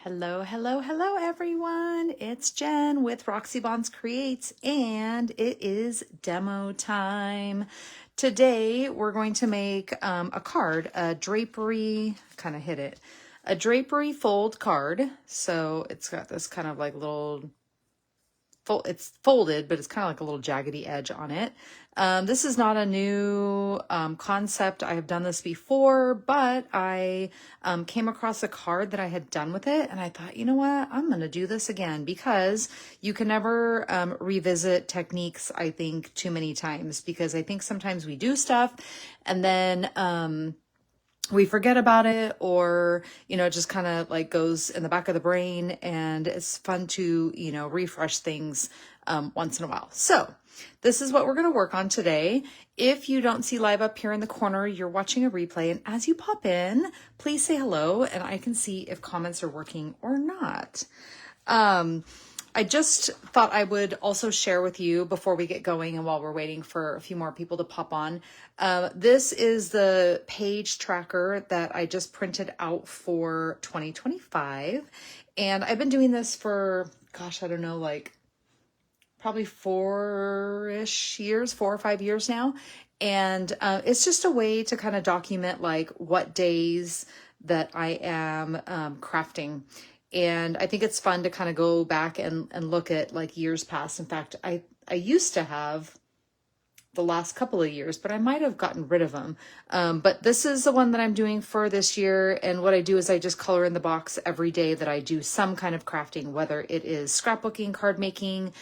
Hello, hello, hello, everyone. It's Jen with Roxy Bonds Creates, and it is demo time. Today, we're going to make a card, a drapery, kind of hit it, a drapery fold card. So it's got this kind of like little it's folded, but it's kind of like a little jaggedy edge on it. This is not a new concept. I have done this before, but I came across a card that I had done with it, and I thought, you know what, I'm going to do this again because you can never revisit techniques, I think, too many times, because I think sometimes we do stuff and then we forget about it, or, it just kind of like goes in the back of the brain, and it's fun to, refresh things once in a while. So this is what we're going to work on today. If you don't see live up here in the corner, you're watching a replay. And as you pop in, please say hello and I can see if comments are working or not. I just thought I would also share with you before we get going and while we're waiting for a few more people to pop on. This is the page tracker that I just printed out for 2025. And I've been doing this for, gosh, I don't know, like probably 4-ish years, 4 or 5 years now. And it's just a way to kind of document like what days that I am crafting. And I think it's fun to kind of go back and look at like years past. In fact, I used to have the last couple of years, but I might have gotten rid of them. But this is the one that I'm doing for this year. And what I do is I just color in the box every day that I do some kind of crafting, whether it is scrapbooking, card making,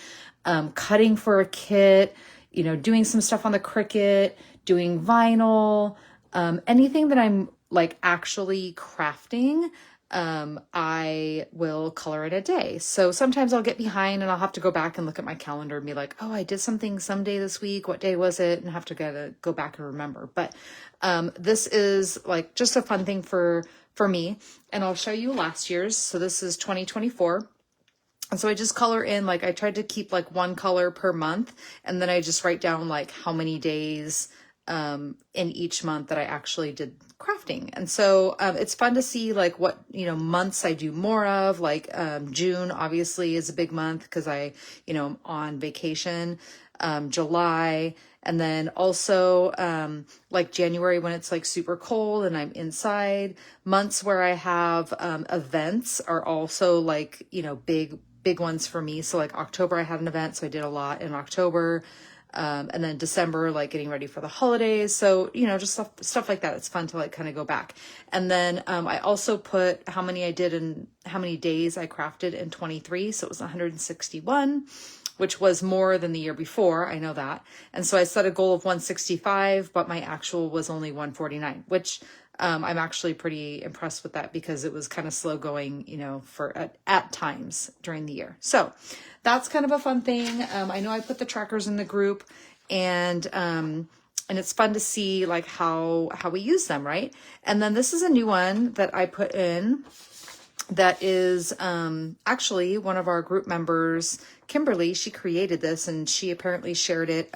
cutting for a kit, doing some stuff on the Cricut, doing vinyl, anything that I'm like actually crafting. I will color it a day. So sometimes I'll get behind and I'll have to go back and look at my calendar and be like, oh, I did something someday this week. What day was it? And have to go back and remember. But this is like just a fun thing for me. And I'll show you last year's. So this is 2024. And so I just color in, like I tried to keep like one color per month. And then I just write down like how many days in each month that I actually did crafting. And so it's fun to see like what months I do more of. Like June obviously is a big month because I am on vacation. July, and then also like January when it's like super cold and I'm inside. Months where I have events are also like big ones for me. So like October I had an event, so I did a lot in October. And then December, like getting ready for the holidays. So, just stuff like that. It's fun to like kind of go back. And then I also put how many I did and how many days I crafted in 23. So it was 161, which was more than the year before. I know that. And so I set a goal of 165, but my actual was only 149, which I'm actually pretty impressed with that because it was kind of slow going, for at times during the year. So that's kind of a fun thing. I know I put the trackers in the group, and it's fun to see like how we use them, right? And then this is a new one that I put in that is actually one of our group members, Kimberly. She created this and she apparently shared it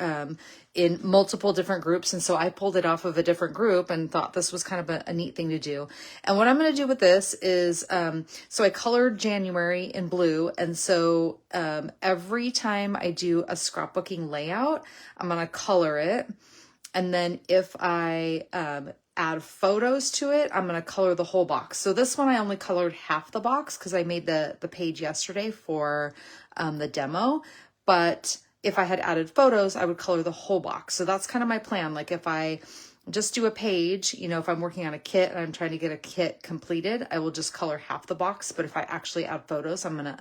in multiple different groups. And so I pulled it off of a different group and thought this was kind of a neat thing to do. And what I'm going to do with this is, so I colored January in blue. And so every time I do a scrapbooking layout, I'm going to color it. And then if I add photos to it, I'm going to color the whole box. So this one I only colored half the box because I made the page yesterday for the demo. But if I had added photos, I would color the whole box. So that's kind of my plan. Like if I just do a page, if I'm working on a kit and I'm trying to get a kit completed, I will just color half the box. But if I actually add photos, I'm going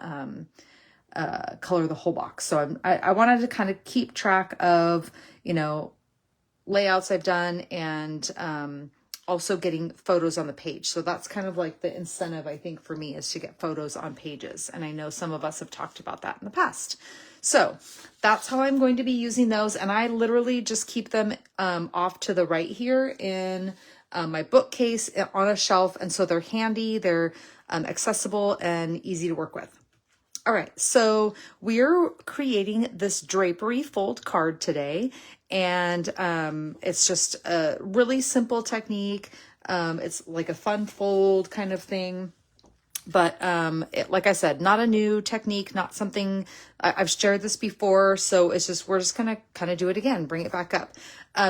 to color the whole box. So I wanted to kind of keep track of, layouts I've done and also getting photos on the page. So that's kind of like the incentive, I think, for me is to get photos on pages. And I know some of us have talked about that in the past. So that's how I'm going to be using those. And I literally just keep them off to the right here in my bookcase on a shelf. And so they're handy, they're accessible and easy to work with. All right, so we're creating this drapery fold card today, and it's just a really simple technique. It's like a fun fold kind of thing. But like I said, not a new technique, not something I've shared this before. So it's just, we're just going to kind of do it again, bring it back up.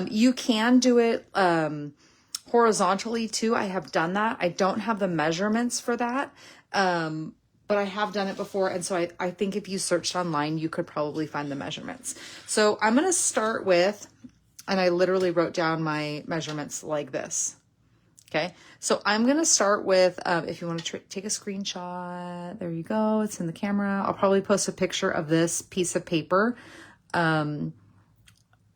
You can do it horizontally too. I have done that. I don't have the measurements for that. But I have done it before. And so I think if you searched online, you could probably find the measurements. So I'm going to start with, and I literally wrote down my measurements like this. Okay, so I'm going to start with, if you want to take a screenshot, there you go. It's in the camera. I'll probably post a picture of this piece of paper in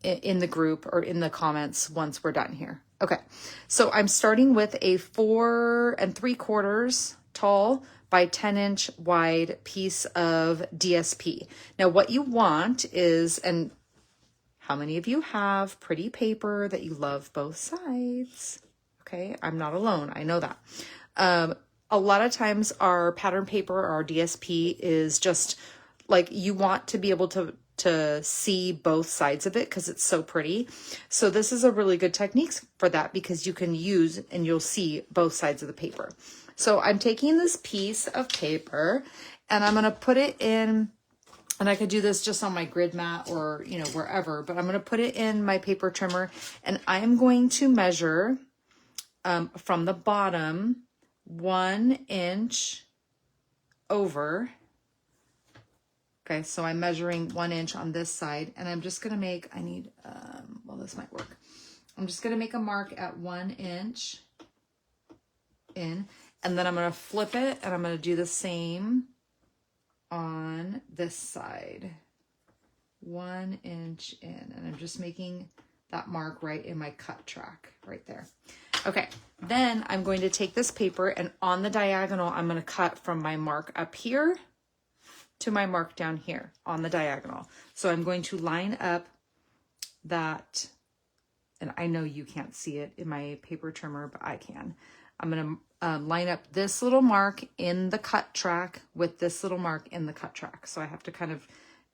the group or in the comments once we're done here. Okay, so I'm starting with a 4 3/4 tall by 10-inch wide piece of DSP. Now what you want is, and how many of you have pretty paper that you love both sides? Okay, I'm not alone. I know that. A lot of times our pattern paper or our DSP is just like, you want to be able to see both sides of it because it's so pretty. So this is a really good technique for that, because you can use and you'll see both sides of the paper. So I'm taking this piece of paper and I'm going to put it in, and I could do this just on my grid mat or, you know, wherever, but I'm going to put it in my paper trimmer and I'm going to measure from the bottom 1 inch over. Okay, so I'm measuring 1 inch on this side, and I'm just going to make, I need, well, this might work. I'm just going to make a mark at 1 inch in, and then I'm going to flip it, and I'm going to do the same on this side. 1 inch in, and I'm just making that mark right in my cut track right there. Okay, then I'm going to take this paper, and on the diagonal, I'm going to cut from my mark up here to my mark down here on the diagonal. So I'm going to line up that, and I know you can't see it in my paper trimmer, but I can. I'm going to line up this little mark in the cut track with this little mark in the cut track. So I have to kind of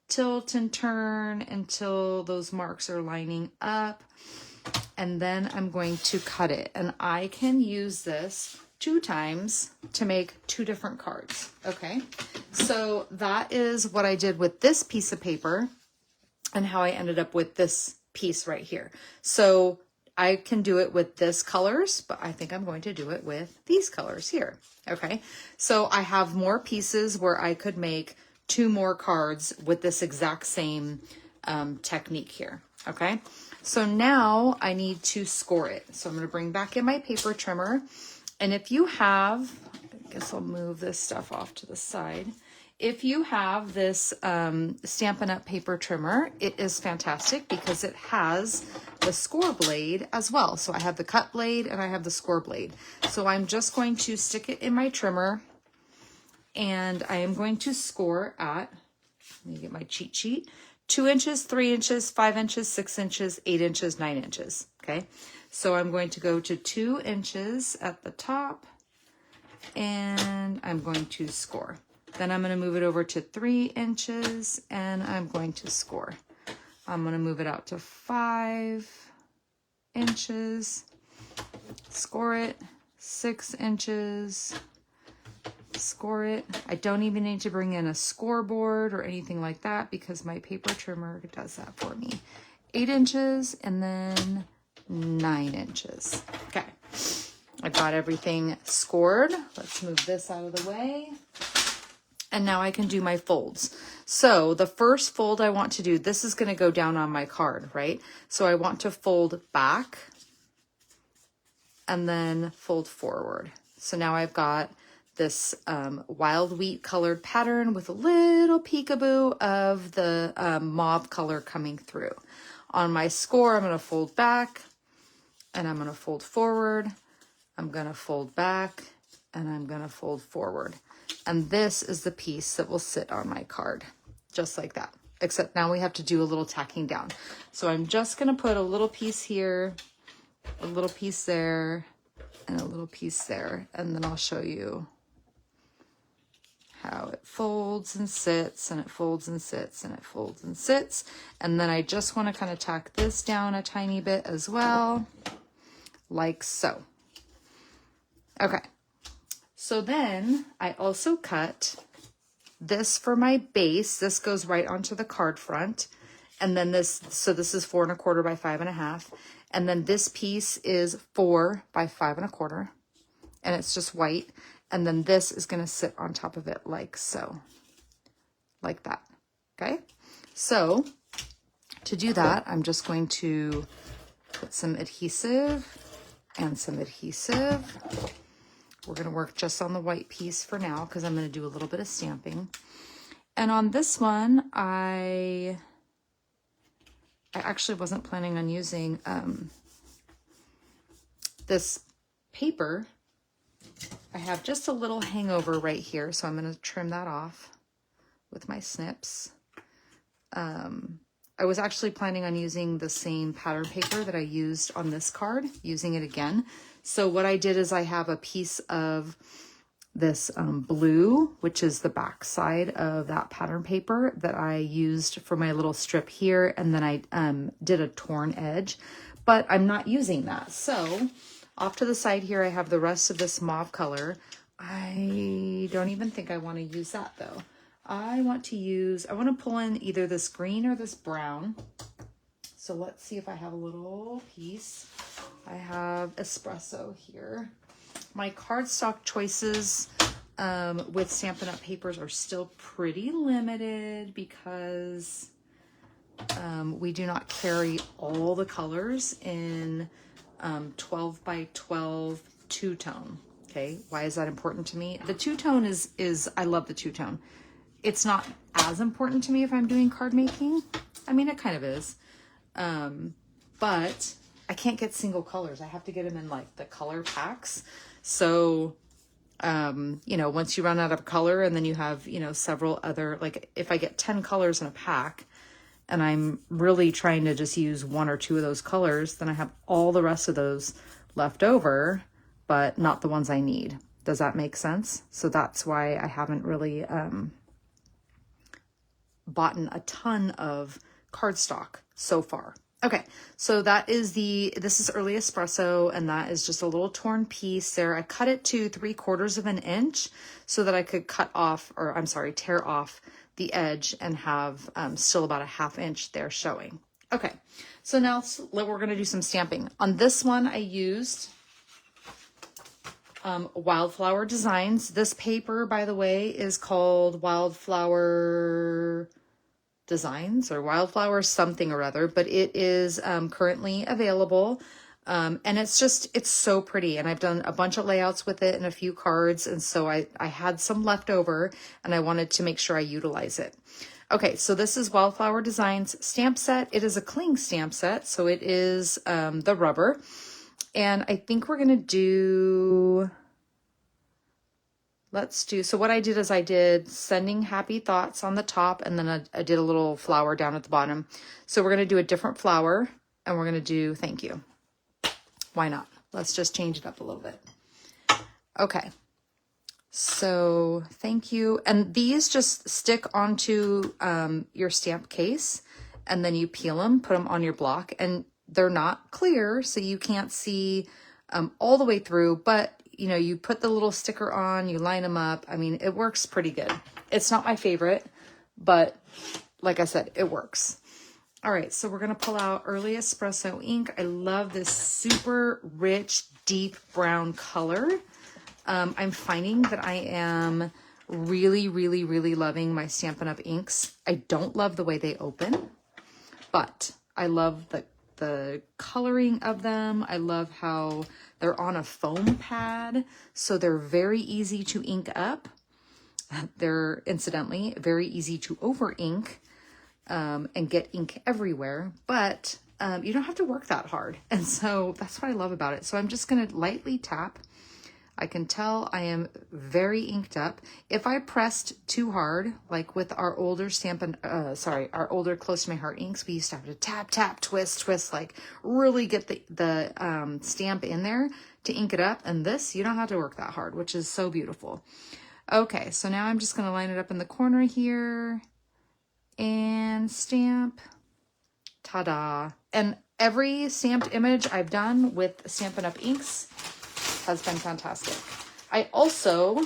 tilt and turn until those marks are lining up. And then I'm going to cut it. And I can use this 2 times to make 2 different cards. Okay, so that is what I did with this piece of paper and how I ended up with this piece right here. So I can do it with this colors, but I think I'm going to do it with these colors here. Okay, so I have more pieces where I could make 2 more cards with this exact same technique here. Okay, so now I need to score it. So I'm going to bring back in my paper trimmer. And if you have, I guess I'll move this stuff off to the side. If you have this Stampin' Up! Paper trimmer, it is fantastic because it has the score blade as well. So I have the cut blade and I have the score blade. So I'm just going to stick it in my trimmer and I am going to score at, let me get my cheat sheet, 2 inches, 3 inches, 5 inches, 6 inches, 8 inches, 9 inches. Okay, so I'm going to go to 2 inches at the top and I'm going to score. Then I'm going to move it over to 3 inches and I'm going to score. I'm going to move it out to 5 inches, score it, 6 inches, score it. I don't even need to bring in a scoreboard or anything like that because my paper trimmer does that for me. 8 inches and then 9 inches. Okay, I got everything scored. Let's move this out of the way. And now I can do my folds. So the first fold I want to do, this is going to go down on my card, right? So I want to fold back and then fold forward. So now I've got this wild wheat colored pattern with a little peekaboo of the mauve color coming through. On my score, I'm going to fold back and I'm going to fold forward. I'm going to fold back and I'm going to fold forward. And this is the piece that will sit on my card, just like that. Except now we have to do a little tacking down. So I'm just going to put a little piece here, a little piece there, and a little piece there. And then I'll show you how it folds and sits, and it folds and sits, and it folds and sits. And then I just want to kind of tack this down a tiny bit as well, like so. Okay. So then I also cut this for my base. This goes right onto the card front. And then this, so this is 4 1/4 by 5 1/2. And then this piece is 4 by 5 1/4. And it's just white. And then this is going to sit on top of it like so, like that. Okay. So to do that, I'm just going to put some adhesive and some adhesive. We're going to work just on the white piece for now because I'm going to do a little bit of stamping. And on this one, I actually wasn't planning on using this paper. I have just a little hangover right here, so I'm going to trim that off with my snips. I was actually planning on using the same pattern paper that I used on this card, using it again. So what I did is I have a piece of this blue, which is the back side of that pattern paper that I used for my little strip here. And then I did a torn edge, but I'm not using that. So off to the side here, I have the rest of this mauve color. I don't even think I want to use that though. I want to pull in either this green or this brown. So let's see if I have a little piece. I have espresso here. My cardstock choices with Stampin' Up! Papers are still pretty limited because we do not carry all the colors in 12 by 12 two-tone. Okay, why is that important to me? The two-tone is I love the two-tone. It's not as important to me if I'm doing card making. I mean, it kind of is. But I can't get single colors. I have to get them in like the color packs. So, you know, once you run out of color and then you have, you know, several other, like if I get 10 colors in a pack and I'm really trying to just use 1 or 2 of those colors, then I have all the rest of those left over, but not the ones I need. Does that make sense? So that's why I haven't really, bought a ton of cardstock so far. Okay, so that is this is early espresso, and that is just a little torn piece there. I cut it to 3/4 of an inch so that I could cut off, or I'm sorry, tear off the edge and have still about a 1/2 inch there showing. Okay, so now we're gonna do some stamping. On this one, I used Wildflower Designs. This paper, by the way, is called Wildflower Designs or Wildflower something or other, but it is currently available. And it's so pretty. And I've done a bunch of layouts with it and a few cards. And so I had some left over and I wanted to make sure I utilize it. Okay, so this is Wildflower Designs stamp set. It is a cling stamp set. So it is the rubber. And I think we're going to do, so what I did is I did sending happy thoughts on the top, and then I did a little flower down at the bottom. So we're going to do a different flower, and we're going to do thank you. Why not? Let's just change it up a little bit. Okay. So thank you. And these just stick onto your stamp case, and then you peel them, put them on your block, and they're not clear, so you can't see all the way through, but you know, you put the little sticker on, you line them up. I mean, it works pretty good. It's not my favorite, but like I said, it works. All right, so we're gonna pull out Early Espresso ink. I love this super rich, deep brown color. I'm finding that I am really, really, really loving my Stampin' Up! Inks. I don't love the way they open, but I love the coloring of them. I love how they're on a foam pad, so they're very easy to ink up. They're incidentally very easy to over ink and get ink everywhere, but you don't have to work that hard. And so that's what I love about it. So I'm just going to lightly tap. I can tell I am very inked up. If I pressed too hard, like with our older our older Close to My Heart inks, we used to have to tap, tap, twist, like really get the stamp in there to ink it up. And this, you don't have to work that hard, which is so beautiful. Okay, so now I'm just gonna line it up in the corner here and stamp. Ta-da. And every stamped image I've done with Stampin' Up! Inks has been fantastic. I also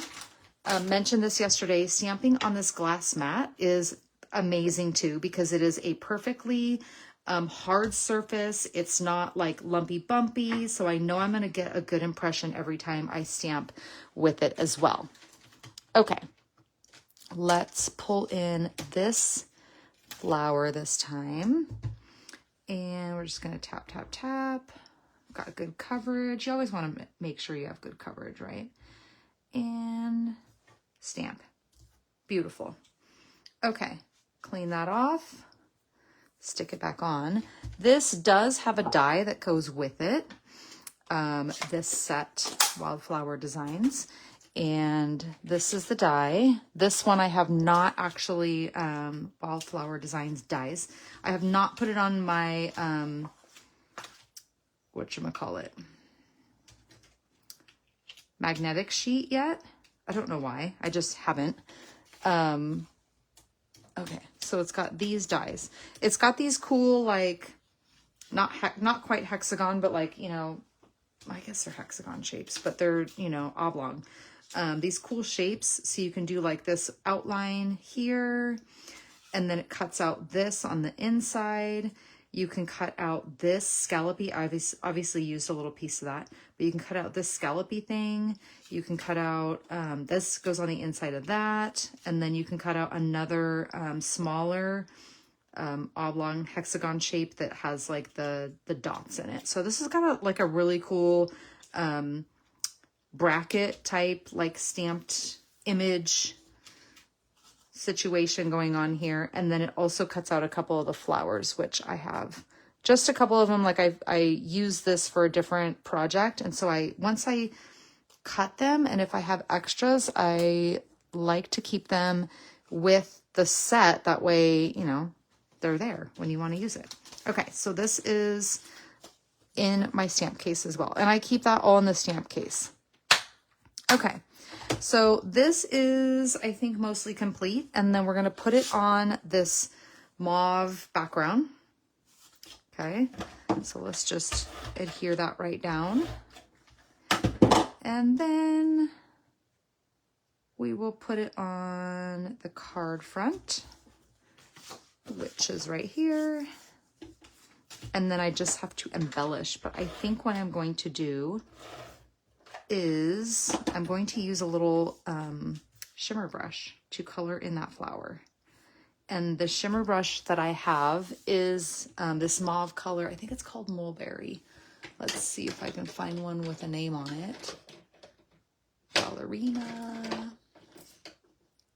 mentioned this yesterday. Stamping on this glass mat is amazing too, because it is a perfectly hard surface. It's not like lumpy bumpy. So I know I'm going to get a good impression every time I stamp with it as well. Okay, let's pull in this flower this time. And we're just going to tap, tap, tap. Got good coverage. You always want to make sure you have good coverage, right? And stamp. Beautiful. Okay, clean that off. Stick it back on. This does have a die that goes with it. This set, Wildflower Designs. And this is the die. This one I have not actually, Wildflower Designs dies. I have not put it on my, whatchamacallit, magnetic sheet yet. I don't know why. I just haven't. Okay, so it's got these dies. It's got these cool, like, not quite hexagon, but like, you know, I guess they're hexagon shapes, but they're, you know, oblong. These cool shapes. So you can do like this outline here, and then it cuts out this on the inside. You can cut out this scallopy. I obviously used a little piece of that, but you can cut out this scallopy thing. You can cut out, this goes on the inside of that. And then you can cut out another smaller oblong hexagon shape that has like the dots in it. So this is kind of like a really cool bracket type, like stamped image situation going on here. And then it also cuts out a couple of the flowers, which I have just a couple of them. Like I use this for a different project. And so once I cut them, and if I have extras, I like to keep them with the set. That way, you know, they're there when you want to use it. Okay. So this is in my stamp case as well. And I keep that all in the stamp case. Okay. So this is, I think, mostly complete. And then we're going to put it on this mauve background. Okay. So let's just adhere that right down. And then we will put it on the card front, which is right here. And then I just have to embellish. But I think what I'm going to do is I'm going to use a little shimmer brush to color in that flower. And the shimmer brush that I have is this mauve color. I think it's called Mulberry. Let's see if I can find one with a name on it. Ballerina.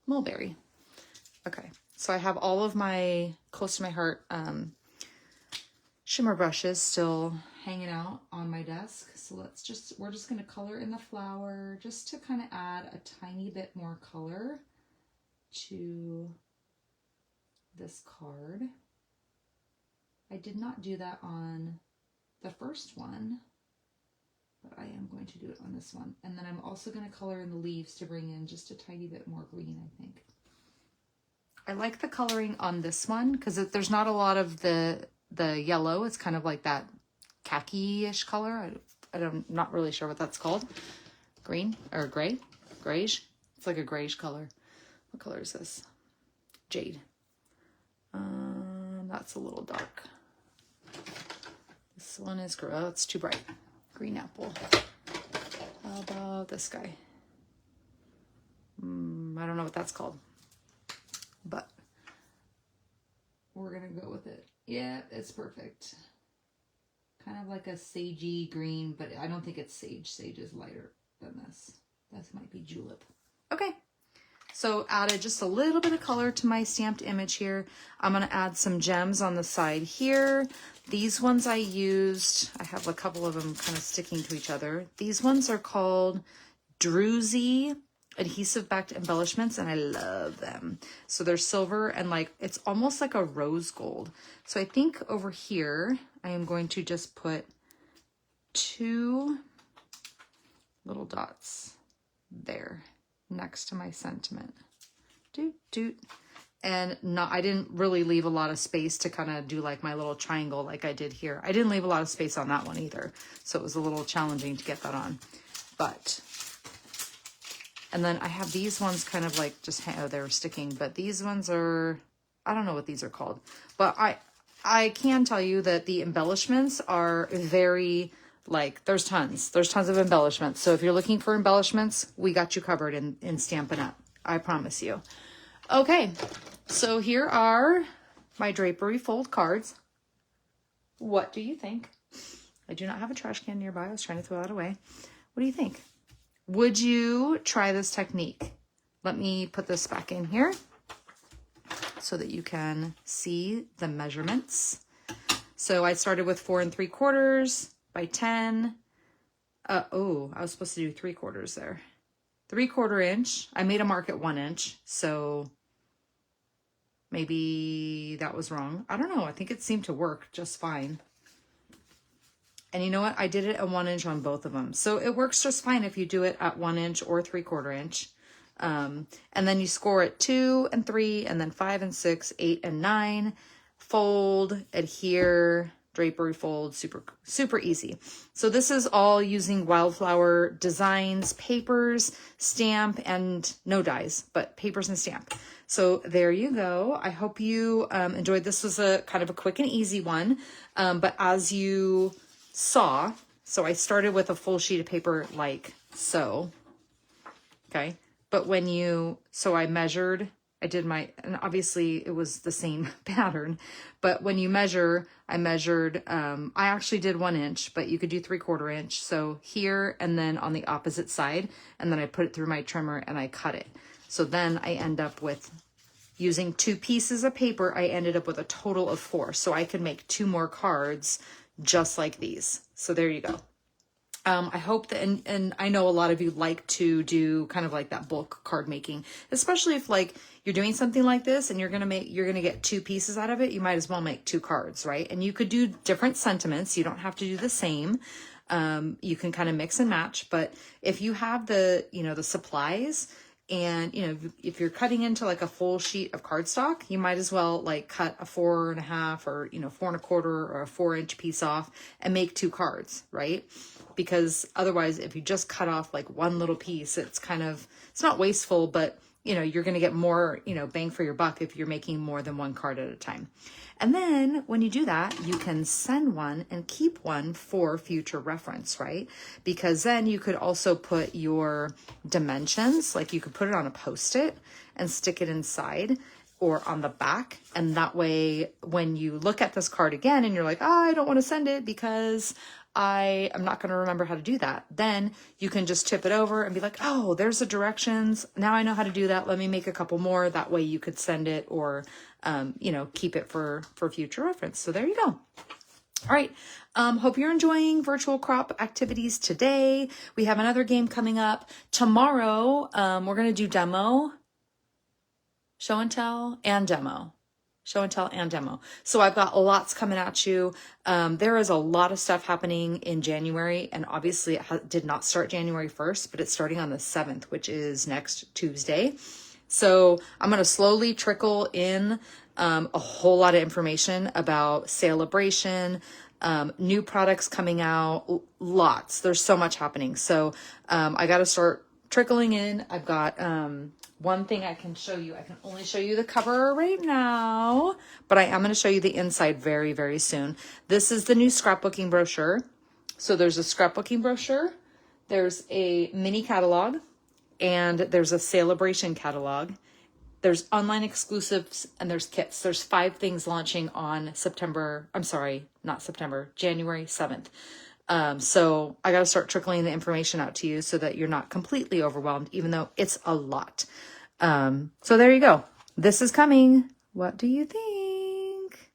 Mulberry. Okay, so I have all of my close to my heart shimmer brushes still hanging out on my desk. So we're just going to color in the flower just to kind of add a tiny bit more color to this card. I did not do that on the first one, but I am going to do it on this one. And then I'm also going to color in the leaves to bring in just a tiny bit more green, I think. I like the coloring on this one because there's not a lot of the yellow. It's kind of like that khaki-ish color. I'm not really sure what that's called. Green or gray? Grayish? It's like a grayish color. What color is this? Jade. That's a little dark. This one is, oh, it's too bright. Green apple. How about this guy? I don't know what that's called, but we're gonna go with it. Yeah, it's perfect. Kind of like a sagey green, but I don't think it's sage. Sage is lighter than this. This might be julep. Okay. So added just a little bit of color to my stamped image here. I'm going to add some gems on the side here. These ones I used, I have a couple of them kind of sticking to each other. These ones are called Druzy adhesive backed embellishments, and I love them. So they're silver and like, it's almost like a rose gold. So I think over here, I am going to just put 2 little dots there next to my sentiment. Doot, doot. And I didn't really leave a lot of space to kind of do like my little triangle like I did here. I didn't leave a lot of space on that one either. So it was a little challenging to get that on. But And then I have these ones kind of like just, oh, they're sticking, but these ones are, I don't know what these are called, but I can tell you that the embellishments are very, like, there's tons of embellishments. So if you're looking for embellishments, we got you covered in Stampin' Up. I promise you. Okay, so here are my Drapery fold cards. What do you think? I do not have a trash can nearby. I was trying to throw that away. What do you think? Would you try this technique? Let me put this back in here so that you can see the measurements. So I started with 4 3/4 by 10. Oh, I was supposed to do 3/4 there. 3/4 inch. I made a mark at 1 inch, so maybe that was wrong. I don't know. I think it seemed to work just fine. And you know what? I did it at 1 inch on both of them. So it works just fine if you do it at 1 inch or 3/4 inch. And then you score at 2 and 3, and then 5 and 6, 8 and 9. Fold, adhere, drapery fold, super easy. So this is all using Wildflower Designs papers, stamp, and no dies, but papers and stamp. So there you go. I hope you enjoyed. This was a kind of a quick and easy one, but as you saw, so I started with a full sheet of paper like so, okay? But when you, so I measured, I did my, and obviously it was the same pattern, but when you measure, I measured, I actually did 1 inch, but you could do 3/4 inch. So here and then on the opposite side, and then I put it through my trimmer and I cut it. So then I end up with, using 2 pieces of paper, I ended up with a total of 4. So I could make 2 more cards just like these. So there you go. I hope that, and I know a lot of you like to do kind of like that bulk card making, especially if like you're doing something like this and you're going to get 2 pieces out of it. You might as well make 2 cards, right? And you could do different sentiments. You don't have to do the same. You can kind of mix and match, but if you have the, the supplies, and, if you're cutting into like a full sheet of cardstock, you might as well like cut a 4 1/2 or, 4 1/4 or a 4 inch piece off and make 2 cards, right? Because otherwise, if you just cut off like one little piece, it's not wasteful, but you're going to get more, bang for your buck if you're making more than 1 card at a time. And then when you do that, you can send one and keep one for future reference, right? Because then you could also put your dimensions, like you could put it on a Post-it and stick it inside or on the back. And that way, when you look at this card again and you're like, oh, I don't want to send it because I am not going to remember how to do that. Then you can just tip it over and be like, oh, there's the directions. Now I know how to do that. Let me make a couple more. That way you could send it or, keep it for future reference. So there you go. All right. Hope you're enjoying virtual crop activities today. We have another game coming up tomorrow. We're going to do demo, show and tell, and demo. Show and tell and demo. So I've got lots coming at you. There is a lot of stuff happening in January, and obviously it did not start January 1st, but it's starting on the 7th, which is next Tuesday. So I'm going to slowly trickle in a whole lot of information about Celebration, new products coming out, lots. There's so much happening. So I got to start trickling in. I've got one thing I can show you. I can only show you the cover right now, but I am going to show you the inside very, very soon. This is the new scrapbooking brochure. So there's a scrapbooking brochure, there's a mini catalog, and there's a Celebration catalog. There's online exclusives and there's kits. There's 5 things launching on January 7th. So I got to start trickling the information out to you so that you're not completely overwhelmed, even though it's a lot. So there you go. This is coming. What do you think?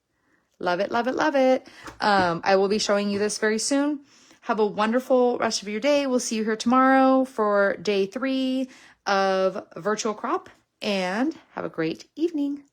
Love it, love it, love it. I will be showing you this very soon. Have a wonderful rest of your day. We'll see you here tomorrow for day 3 of Virtual Crop, and have a great evening.